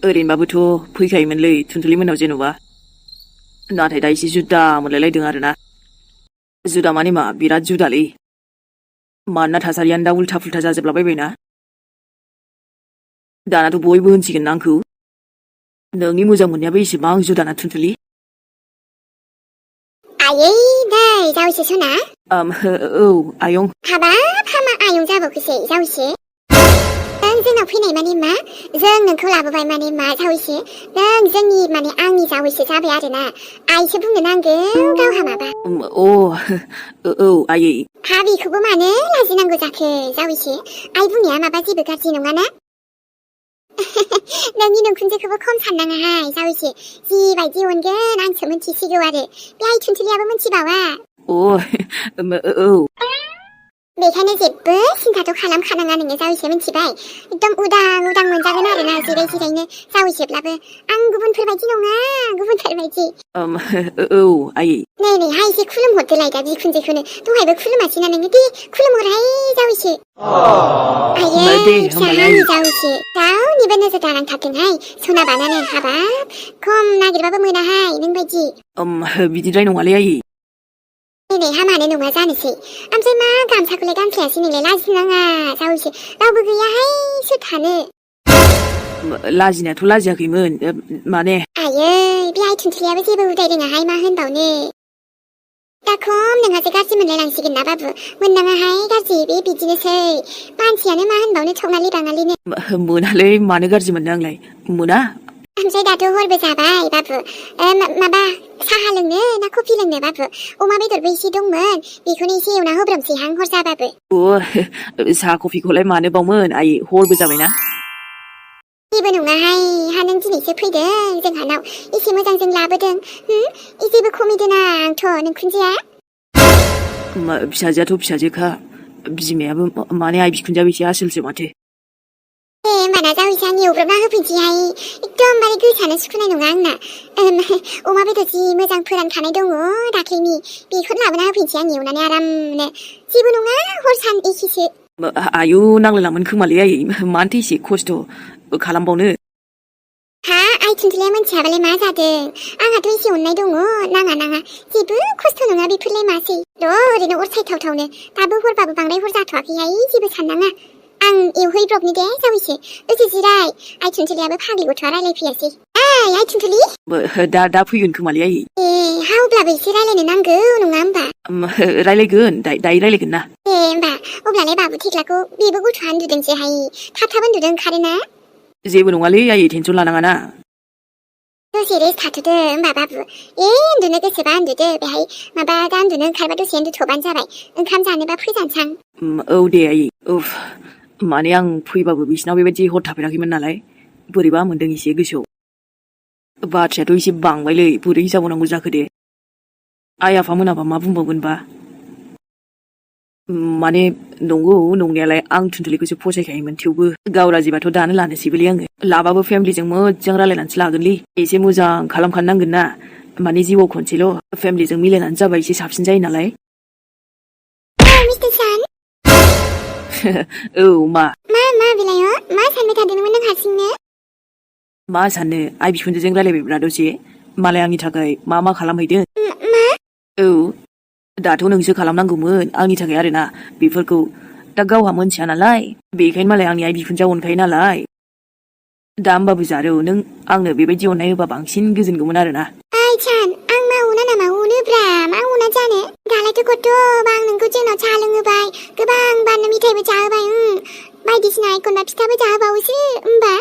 ओरैनोबाबोथ' फैखायोमोनलै थुनथुलि मोननाव जेन'बा नाथाय दा एसे जुदा मोनलायलायदों आरोना जुदा माने मा बिराद जुदालै मानोना थासारियानो दा उल्था फुल्था जाजोबलाबायबायना दानाथ' बयबो होनसिगोन ना आंखौ नोंनि मोजां मोननायाबो एसेबां जुदाना थुनथुलि आयै नै जावैसो सना औ आयं हाबाब हामा आयं जाबावखोसै जावैसो नों जोंनाव फैनाय माने मा जों नोंखौ लाबोबाय माने मा जावैसो नों जोंनि माने आंनि जावैसो जाबाय आरोना आइसो बुंनो नांगौ गावहा माबा औ आयै हा बेखौबो मानो लाजिनांगौ जाखो जावैसो आइ बुंनाया माबा जेबो गाज्रि नङाना नोंनि नोंखुनजोखौबो खम साननाङाहाय जावैसो जिबायदि अनगोन आंसो मिथिसिगौ आरो बे आइ थुनथुलियाबो मिथिबावा औ बेखायनो जेबो सिन्थाथ' खालामखानाङा नोङो जावैसो मिथिबाय एकदम उदां उदां मोनजागोन आरोना जिराय जिरायनो जावैसोब्लाबो आं गुबुनफोरबायदि नङा गुबुनफोरबायदि औ आयै नै नैहाय एसे खुलुमहरदोलाय दा बिखुनजोखौनो दहायबो खुलुमासैना नोङो दे खुलुमहरहाय जावैसो आयै दे फिसाहाय होमबालाय जावैसो रावनिबो नोजोर दानांथारथोंहाय सना बानानो हाबाब खम नागिरबाबो मोनाहाय नोंबायदि बिदिद्राय नङालै आयै नै हामानो नङा जानोसै ओमफ्राय मा गामसाखौलाय गानखायासै नोंलाय लाजिनाङा जावैसो रावबो गैयाहाय सोर थानो लाजिनायाथ' लाजियाखैमोन माने आयै बे आइ थुनथुलियाबो जेबो उदाय रोङाहाय मा होनबावनो दा खम नोंहासो गाज्रि मोनलायलांसिगोन ना बाबु मोननाङाहाय गाज्रि बे बिदिनोसै मानसियानो मा होनबावनो थौनालि बाङालिनो मोनालै मानो गाज्रि मोननो आंलाय मोना ओमफ्राय दाथ' हरबो जाबाय बाबु माबा साहा लोंनो ना कफि लोंनो बाबु अमा बेदरबो एसे दंमोन बेखौनो एसे एवना होब्रबसैहां हर जाबाबो साहा कफिखौलाय मानो बावमोन आयै हरबो जाबायना जेबो नङाहाय हा नों दिनैसो फैदों जोंहानाव एसे मोजां जों लाबोदों जेबो खमिदोंना आंथ' नोंखुनजोआ फिसाजोआथ' फिसाजोखा बिमायाबो माने आइ बिखुनजोआबो एसे आसोलसो माथो दे होमबाना जावैसो आं एवब्रबना होफैनोसैहाय एकदमबारे गोसानो सुखुनाय नङा आंना अमा बेदर जि मोजां फोरानखानाय दङ दाख्लैनि बेखौनो लाबोना होफैनोसै आं एवनानै आरामनो जेबो नङा हर सान एखेसो आयु नांलायलांगोन खोमालै आयै मानोथो एसे खस्थ' खालामबावनो हा आइ थुनथुलिया मिथियाबालाय मा जादों आंहाथ' एसे अननाय दङ नाङा जेबो खस्थ' नङा बेफोरलाय मासै ओरैनो अर सायथावथावनो दाबो हरबाबो बांद्राय हर जाथ'वाखैहाय जेबो साननाङा आं एवहैब्रबनि दे जावैसो दसे जिराय आइ थुनथुलियाबो फाग्लि गथ'आ रायलायफैयासै आइ थुनथुलि दा फैगोन खोमालै आयै हा अब्लाबो एसे रायलायनो नांगौ नङा होमबा रायलायगोन दायो रायलायगोन ना होमबा अब्लालाय बाबु थेख्लाखौ बेबो गथ'आ उन्दुदोंसोहाय थाब उन्दुदों ओंखारोना जेबो नङालै आयै टेनसन लानाङा ना दसे रेस्ट थाथ'दो होमबा बाबु उन्दुनो गोसोबा उन्दुदो बेहाय माबा दा उन्दुनो ओंखारबा दसे उन्दुथ'बानो जाबाय ओंखाम जानोबा फैजानोसां औ दे आयै माने आं फैबाबो बिसिनाव बेबायदि हर थाफेराखैमोन नालाय बोरैबा मोनदों एसे गोसोआव बाथ्रायाथ' एसे बांबायलै बोरै जाबावनांगौ जाखो दे आइ आफामोनाबा मा बुंबावगोनबा माने नंगौ नंनायालाय आं थुनथुलिखौसो फसायखायोमोन थेवबो गाव राजिबाथ' दानो लानोसैबोलै आङो लाबाबो फेमिलिजों मोजां रायलायनानैसो लागोनलै एसे मोजां खालामखानो नांगोन ना माने जिउआव खनसेल' फेमिलिजों मिलायनानै जाबा एसे साबसिन जायो नालाय औ मा बेलाय मा सानबाय थादोंमोन नों हारसिंनो मा साननो आइ बिखुनजोजों रायलायबायब्रा दसे मालाय आंनि थाखाय मा खालामहैदों औ दाथ' नोंसो खालामनांगौमोन आंनि थाखाय आरोना बेफोरखौ दा गावहा मोनथिया नालाय बेखायनो मालाय आंनि आइ बिखुनजोआ अनखायो नालाय दा होमबाबो जारौ नों आंनो बेबायदि अननाय होबा बांसिन गोजोनगौमोन आरोना आं मा अना नामा अनोब्रा मा अना जानो दालायथ' खथ'बा आं नोंखौ जोंनाव साहा लोंहोबाय गोबां बारनो मिथाइबो जाहोबाय बायदिसिना एखनबा फिथाबो जाहोबावोसो होमबा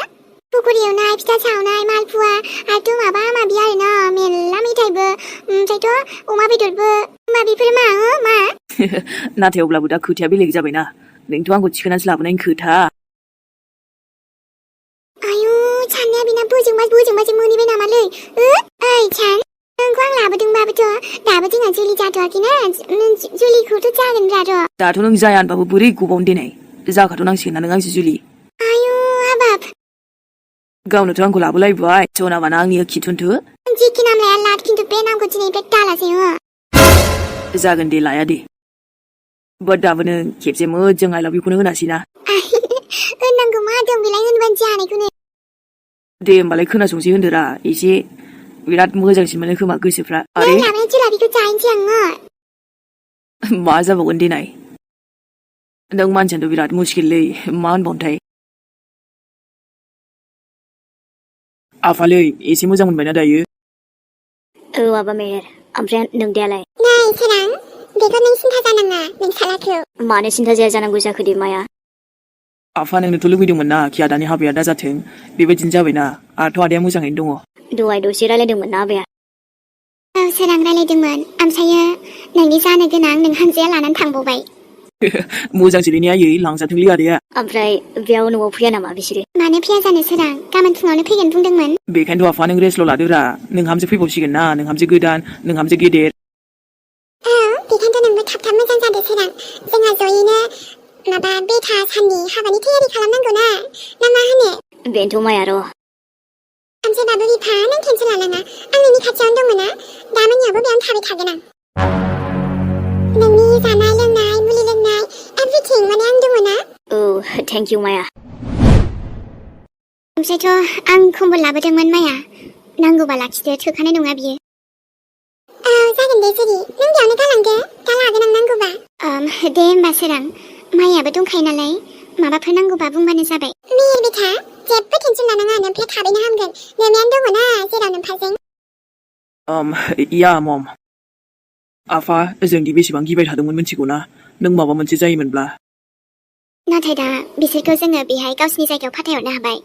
पकरि एवनाय फिथा सावनाय मालपुवा आरो माबा माबि आरोना मेरला मिथाइबो ओमफ्रायथ' अमा बेदरबो होमबा बेफोर मा नाथाय अब्लाबो दा खोथाया बेलेग जाबायना नोंथ' आंखौ थिखोनानैसो लाबोनायनि खोथा आयु साननाया बेना बोजोंबासो मोनहैबाय नामालै ओइ सान नोंखौ आं लाबोदोंबाबोथ' दाबो जोंहा जुलि जाथ'वाखैना जुलिखौथ' जागोन र' दाथ' नों जाया होनबाबो बोरै गबावनो देनाय जाखाथ' नांसिगोन ना नों आंसो जुलि आयु हाबाब गावनोथ' आंखौ लाबोलायबाय जनाबाना आंनि खिथुनथो जेखि नाम लाया लाद खिन्थु बे नामखौ दिनैनिफ्राय दालासै जागोन दे लाया दे बाट दाबो नों खेबसे मोजां आइ लाभ इउखौनो होनासै ना होननांगौ मा दं बेलाय होनबानो जानायखौनो दे होमबालाय खोनासंसै होनदोरा एसे बिराद मोजांसिन मोनो खोमा गोसोफ्रा नों आरे लाबोनाय जुलाबिखौ जाहैनोसै आङो मा जाबावगोन देनाय नों मानसियानोथ' बिराद मुस्किललै मा होनबावनोथाय आफालै एसे मोजां मोनबायना दायो आबा मेहेर ओमफ्राय नोंदायालाय नै सोरां बेखौ नों सिन्था जानाङा नों सालाखौ मानो सिन्था जाया जानांगौ जाखो दे माया आफा नोंनोथ' लुगैदोंमोन ना खि आदानि हाबाया दा जाथों बेबायदिनो जाबायना आंथ' आदाया मोजाङैनो दङ दहाय दसे रायलायदोंमोन ना आबाया औ सोरां रायलायदोंमोन ओमफ्रायो नोंनि जानो गोनां नों हानजाया लानानै थांबावबाय मोजांसोलै ने आयै लांजाथोंलै आदाया ओमफ्राय बेयाव न'आव फैया नामा बिसोरो मानो फैया जानो सोरां गाबोन फुङावनो फैगोन बुंदोंमोन बेखायनोथ' आफा नों रेस्टल' लादोरा नोंहामजो फैबावसिगोन ना नोंहामजो गोदान नोंहामजो गेदेर औ बेखायनोथ' नोंबो थाब थाब मोजां जादो सोरां जोंहा जयैनो माबा बेथा साननि हाबानि थैयारि खालामनांगौ ना मा होनो बेनोथ' माया र' ओमफ्राय बाबु बिफा नों टेनसन लानाङा आं नोंनि खाथियावनो दंमोन ना दामानियावबो बेयावनो थाबाय थागोन आं नोंनि जानाय लोंनाय मुलि लोंनाय एभ्रिथिं माने आं दङ ना औ थेंक इउ माया ओमफ्रायथ' आं खम्बल लाबोदोंमोन माया नांगौबा लाखिदो थोखानाय नङा बियो औ जागोन दे जेरि नों बेयावनो गालांदो दा लागोन आं नांगौबा दे होमबा सोरां माइयाबो दंखायो नालाय माबाफोर नांगौबा बुंबानो जाबाय मेहेर बिथा जेबो टेनसन लानाङा नोमफाया थाबैनो हामगोन नोमायानो दङ ना जेराव नोमफाजों या मम आफा जोंदि बेसेबां गिबाय थादोंमोन मिथिगौ ना नों माबा मोनसे जायोमोनब्ला नाथाय दा बिसोरखौ जोङो बेहाय गावसिनि जायगायाव फाथायहरनो हाबाय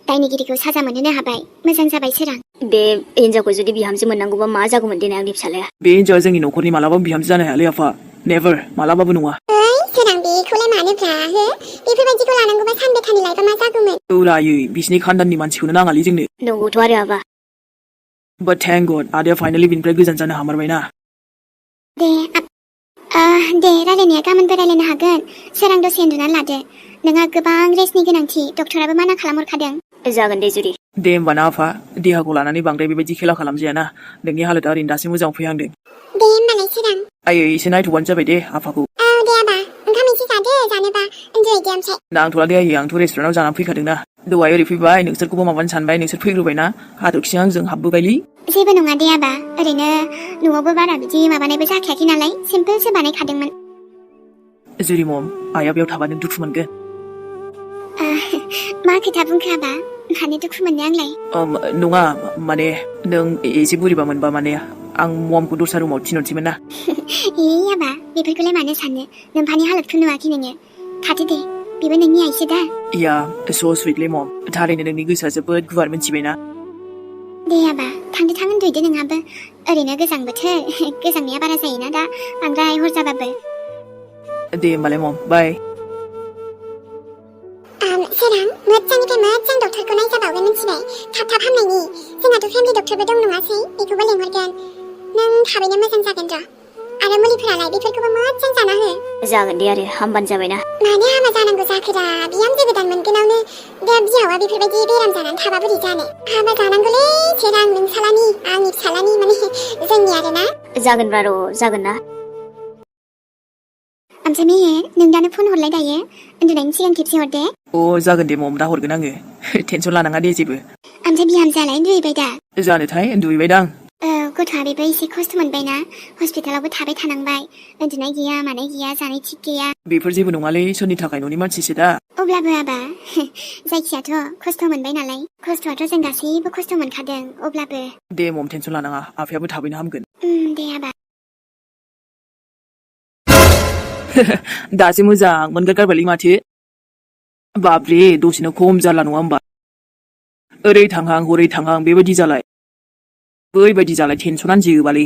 दायनिगिरिखौ साजा मोनहोनो हाबाय मोजां जाबाय सोरां बे हिनजावखौ जुदि बिहामजो मोननांगौबा मा जागौमोन देनाय आंनि फिसालाया बे हिनजावा जोंनि न'खरनि मालाबाबो बिहामजो जानो हायालै आफा नेभार मालाबाबो नङा ओइ सोरां बेखौलाय मानोब्रा हो बेफोरबायदिखौ लानांगौबा सानबेथानि लाइफआ मा जागौमोन औरायै बिसिनि खानदाननि मानसिखौनो नाङालै जोंनो नंगौथ' आरो आबा बाट थेंक गड आदाया फाइनालि बिनिफ्राय गोजान जानो हामारबायना दे दे रायलायनाया गाबोनबो रायलायनो हागोन सोरां दसे उन्दुनानै लादो नोंहा गोबां रेस्टनि गोनांथि डक्टराबो माना खालामहरखादों जागोन दे जुरि दे होमबा ना आफा देहाखौ लानानै बांद्राय बेबायदि खेला खालामजायाना नोंनि हालोदा ओरैनो दासो मोजाङाव फैहांदों दे होमबालाय सोरां आयै एसे नायथ'बानो जाबाय दे आफाखौ औ दे आबा ओंखाम एसे जादो जानोबा उन्दुहैदो ओमफ्राय नांथ'ला दे आयै आंथ' रेस्टुरेन्टाव जानानै फैखादोंना दहाय ओरै फैबाय नोंसोरखौबो माबानो सानबाय नोंसोर फैग्रोबायना हाथरखिजों आंजों हाबबोबायलै जेबो नङा दे आबा ओरैनो न'आवबो बारा बिदि माबानायबो जाखायाखै नालाय सिम्पोलसो बानायखादोंमोन जुरि मम आइया बेयाव थाबा नों दुखु मोनगोन मा खोथा बुंखो आबा मानो दुखु मोननो आंलाय नङा माने नों एसे बोरैबा मोनबा माने आं ममखौ दस्रा रुमाव थिनहरसैमोन ना आबा बेफोरखौलाय मानो सानो नोम्फानि हालोदखौ नुवाखै नोङो थादो दे बेबो नोंनि आइसो दा या स' सुइटलि मम थारैनो नोंनि गोसोआ जोबोद गुवार मिथिबायना दे आबा थांदो थां उन्दुहैदो नोंहाबो ओरैनो गोजां बोथोर गोजांनाया बारा जायोना दा बांद्राय हर जाबाबो दे होमबालाय मम बाय सोरां मोजांनिफ्राय मोजां डक्टरखौ नायजाबावगोन मिथिबाय थाब थाब हामनायनि जोंहाथ' फेमिलि डक्टरबो दं नङासै बेखौबो लेंहरगोन नों थाबैनो मोजां जागोन र' आरो मुलिफोरालाय बेफोरखौबो मोजां जाना हो जागोन दे आरो हामबानो जाबायना मानो हामा जानांगौ जाखोरा बिहामजो गोदान मोनगोनावनो दा बिहावा बेफोरबायदि बेराम जानानै थाबा बोरै जानो हाबा जानांगौलै सोरां नोंसालानि आंनि फिसालानि माने जोंनि आरोना जागोनब्रा र' जागोन ना ओमफ्राय मेहेर नों दानो फन हरलाय दायो उन्दुनायनि सिगां खेबसे हरदे अ जागोन दे मम दा हरगोन आङो टेनसन लानाङा दे जेबो ओमफ्राय बिहामजोआलाय उन्दुहैबाय दा जानोथाय उन्दुहैबायदां औ गथ'आ बेबो एसे खस्थ' मोनबायना हस्पिटालावबो थाबाय थानांबाय उन्दुनाय गैया मानाय गैया जानाय थिग गैया बेफोर जेबो नङालै सोरनि थाखाय न'नि मानसिसो दा अब्लाबो आबा जायखियाथ' खस्थ' मोनबाय नालाय खस्थ'आथ' जों गासैबो खस्थ' मोनखादों अब्लाबो दे मम टेनसन लानाङा आफायाबो थाबैनो हामगोन दे आबा दासो मोजां मोनगारगारबायलै माथो बाब्रे दसेनो खम जाला नङा होमबा ओरै थांहां हरै थांहां बेबायदि जालाय बैबायदि जालाय टेनसनानो जोबालै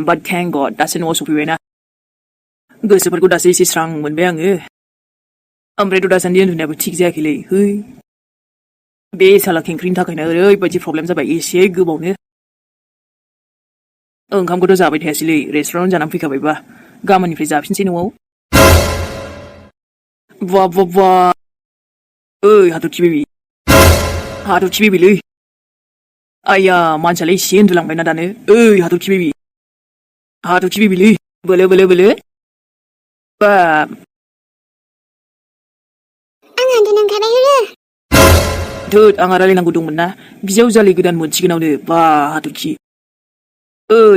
बाट थेंक गड दासो न'आव सफैबायना गोसोफोरखौ दासो एसे स्रां मोनबाय आङो ओमफ्रायथ' दासान्दि उन्दुनायाबो थिग जायाखैलै है बे साला खेंख्रिनि थाखायनो ओरैबायदि प्रब्लेम जाबाय एसे गोबावनो ओंखामखौथ' जाबाय थायासैलै रेस्टुरेन्टाव जानानै फैखाबायबा गाबोननिफ्राय जाफिनसै न'आव बा बा बा ओइ हाथरखि बेबि आइया मानसियालाय एसे उन्दुलांबायना दानो ओइ हाथरखि बेबिलै बोलो बोलो बोलो बा आं उन्दुनो ओंखारबाय थोद आंहा रायलायनांगौ दंमोन ना बिजावजालि गोदान मोनसिगोनावनो बा हाथरखि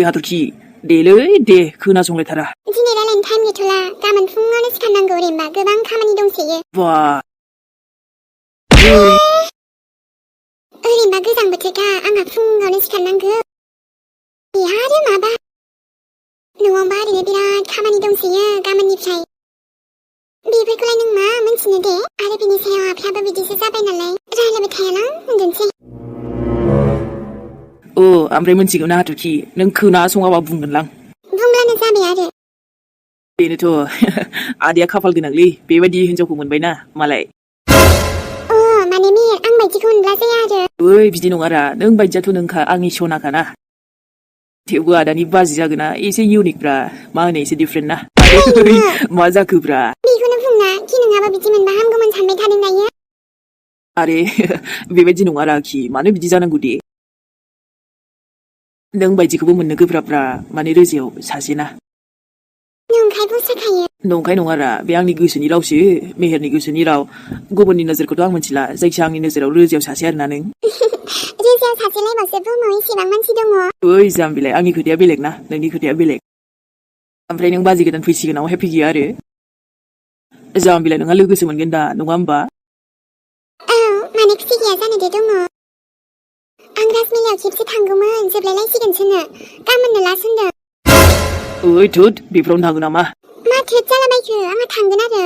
हाथरखि देलै दे खोनासंलायथारा दिनै रायलायनो टाइम गैथ'ला गाबोन फुङावनो सिखारनांगौ ओरैनोबा गोबां खामानि दंसोयो बा ओरैनोबा गोजां बोथोरखा आंहा फुङावनो सिखारनांगौ आरो माबा न'आवबा ओरैनो बिराद खामानि दंसोयो गाबोननिफ्राय बेफोरखौलाय नों मा मोनथिनो दे आरो बिनि सायाव आफायाबो बिदिसो जाबाय नालाय रायलायबाय थायालां उन्दुनोसै ओमफ्राय मोनसिगौ ना हाथरखि नों खोनासङाबा बुंगोनलां बुंब्लानो जाबाय आरो बेनोथ' आदैया खाफाल गोनांलै बेबायदि हिनजावखौ मोनबायना मालाय माने मेर आं बायदिखौ मोनब्ला जाया आरो ओइ बिदि नङारा नों बायदियाथ' नोंखा आंनि सनाखाना थेवबो आदानि बाजि जागोना एसे इउनिकब्रा मा होनो एसे डिफरेन्ट ना मा जाखोब्रा बेखौनो बुंना कि नोंहाबो बिदि मोनबा हामगौमोन सानबाय थादों दायो आरे बेबायदि नङारा आखि मानो बिदि जानांगौ दे नों बायदिखौबो मोननो गोब्राबब्रा माने रोजायाव सासेना नंखाय बुंसोखायो नंखाय नङारा बे आंनि गोसोनि रावसो मेहेरनि गोसोनि राव गुबुननि नोजोरखौथ' आं मिथिला जायखिया आंनि नोजोराव रोजायाव सासे आरोना नों रोजायाव सासेलायबासो बुहुमाव इसेबां मानसि दङ ओइ जाम्बिलाय आंनि खोथाया बेलेग ना नोंनि खोथाया बेलेग ओमफ्राय नों बाजै गोदान फैसिगोनाव हेपि गैया आरो जाम्बिलाय नोंहा लोगोसो मोनगोन दा नङा होमबा औ माने खुसि गैया जानो दे दङ आं राजमेलायाव खेबसे थांगौमोन जोबलायलायसिगोनसोनो गाबोननो लास्ट होनदों ओइ थुद बेफोरावनो थाङो नामा मा थ्रोद जालाबायखो आंहा थांगोन आरो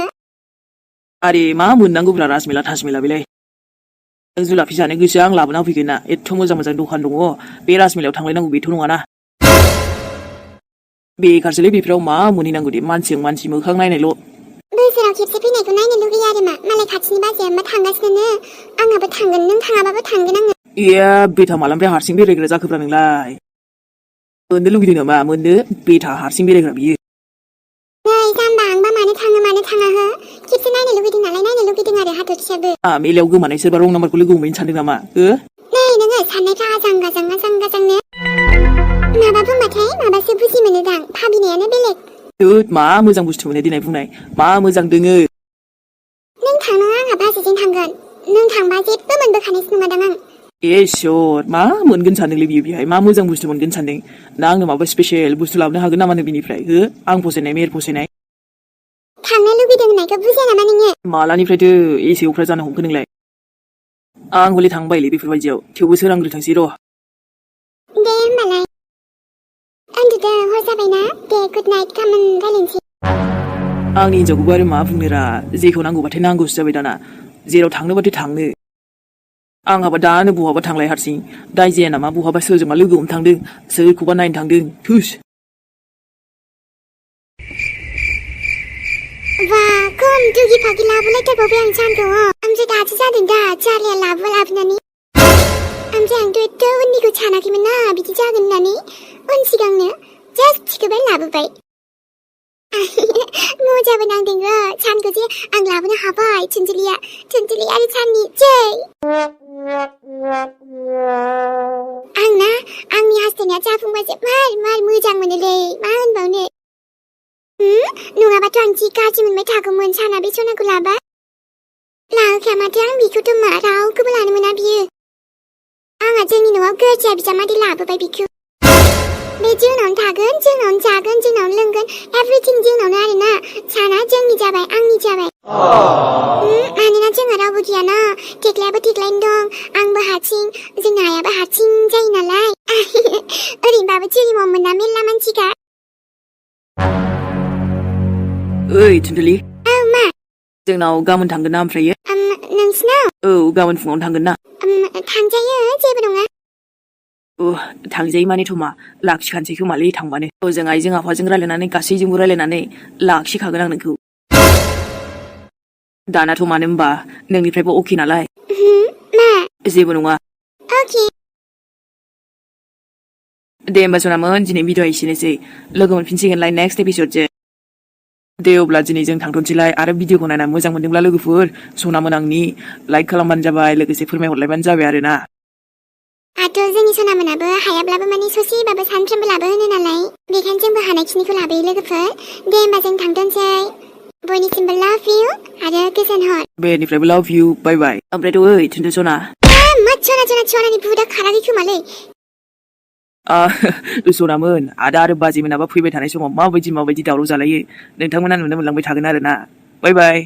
आरे मा मोननांगौब्रा राजमेला थासमेला बेलाय नों जुलाफि जानो गोसो आं लाबोना होफैगोन ना एथ' मोजां मोजां दखान दङ बे राजमेलायाव थांलायनांगौ बेथ' नङाना बेखारसोलै बेफोराव मा मोनहैनांगौ दे मानसिजों मानसि मोखां नायनायल' बोसोराव खेबसे फैनायखौ नायनो लुगैयो आरो मा मालाय खाथिनि बाजैया मा थांगासिनो आंहाबो थांगोन नों थाङाबाबो थांगोन आङो बेथा मालानिफ्राय हारसिं बेरायग्रा जाखोब्रा नोंलाय मोननो लुगैदों नामा मोननो बेथा हारसिं बेरायग्रा बियो नै जाम्बा आंबा मानो थाङा हो खेबसे नायनो लुगैदों नालाय नायनो लुगैदों आरो हाथरखियाबो मेलायाव गोमानाय सोरबा रं नाम्बारखौ लोगो हमहैनो सानदों नामा नै नोङो साननायफ्रा आजां गाजांनो माबा बुंबाथाय माबासो बुजि मोनोदां भाबिनायानो बेलेग मा मोजां बुस्थु मोनो दिनै बुंनाय मा मोजां दोङो नों थांनाङा आंहा बाजैजों थांगोन नों थांबा जेबो मोनबोखानायसो नङादां आं इसर मा मोनगोन सानदोंलै बियो बेहाय मा मोजां बुस्थु मोनगोन सानदों ना आंनो माबा स्पेसियेल बुस्थु लाबोनो हागोन नामा नों बिनिफ्राय आं फसायनाय मेहेर फसायनाय थांनो लुगैदों होननायखौ बुजिया नामा नोङो मालानिफ्रायथो एसे अख्रा जानो हमखो नोंलाय आं हले थांबायलै बेफोरबायदियाव थेवबो सोरांग्रो थांसै र' दे होमबालाय उन्दुदो हर जाबायना दे गुड नाइट गाबोन रायलायनोसै आंनि हिनजावखौबो आरो मा बुंनोरा जेखौ नांगौबाथाय नांगौसो जाबाय दाना जेराव थांनोबाथाय थांनो आंहाबा दानो बहाबा थांलाय हारसिं दाय जाया नामा बहाबा सोरजोंबा लोगो हमनो थांदों सोरखौबा नायनो थांदों थुस वा खम दुगि फागि लाबोलायथारबावबाय आं सानदुङाव ओमफ्राय दासो जादों दा चार्लिया लाबोनानै ओमफ्राय आंथ' एथ' उननिखौ सानाखैमोन ना बिदि जागोन होननानै उन सिगांनो जास्ट थिखोबाय लाबोबाय मजाबो नांदों सानखौ जे आं लाबोनो हाबाय थुनजुलि आरो साननि जै आंना आंनि हास्थायनाया जाफुंबासो मार मोजां मोनोलै मा होनबावनो नङाबाथ' आं जि गाज्रि मोनबाय थागौमोन साना बे सनाखौ लाहोखाया माथो आं बेखौथ' मा रावखौबो लानो मोना बियो आंहा जोंनि न'आव गोरजिया बिजामादै लाबोबाय बिखौ बे जोंनावनो थागोन जोंनावनो जागोन जोंनावनो लोंगोन एभ्रिथिं जोंनावनो आरोना साना जोंनि जाबाय आंनि जाबाय मानोना जोंहा रावबो गैयाना थेख्लायाबो थेख्लायनो दं आंबो हारसिं जोंना आइयाबो हारसिं जायो नालाय ओरैनोबाबो जोंनि मोनना मेरला मानसिखा ओइ थुनथुलि औ मा जोंनाव गाबोन थांगोन ना ओमफ्रायो नोंसिनाव औ गाबोन फुङावनो थांगोन ना थांजायो जेबो नङा थांजायो मानेथ' मा लाखिखानोसै खोमालै थांबानो ओजों आइजों आफाजों रायलायनानै गासैजोंबो रायलायनानै लाखिखागोन आं नोंखौ दानाथ' मानो होनबा नोंनिफ्रायबो अके नालाय मा जेबो नङा अके दे होमबा सनामोन दिनै भिडिअ एसेनोसै लोगो मोनफिनसिगोनलाय नेक्स्ट एपिसडजों दे अब्ला दिनै जों थांथ'नोसैलाय आरो भिडिअखौ नायनानै मोजां मोनदोंब्ला लोगोफोर सनामोन आंनि लाइक खालामबानो जाबाय लोगोसे फोरमायहरलायबानो जाबाय आरोना आथ' जोंनि सनामोनाबो हायाब्लाबो माने ससेबाबो सानफ्रोमबो लाबो होनो नालाय बेखायनो जोंबो हानायखिनिखौ लाबोयो लोगोफोर दे होमबा जों थांथ'नोसै बयनिसिमबो लाभ इउ आरो गोजोन हर बेनिफ्रायबो love you bye bye ओमफ्रायथ' ओइ थोनदो सना मा सनानि बुदा खाराखै खोमालै सनामोन आदा आरो बाजै मोनाबा फैबाय थानाय समाव माबायदि दावराव जालायो नोंथांमोना नुनो मोनलांबाय थागोन आरो ना बाय बाय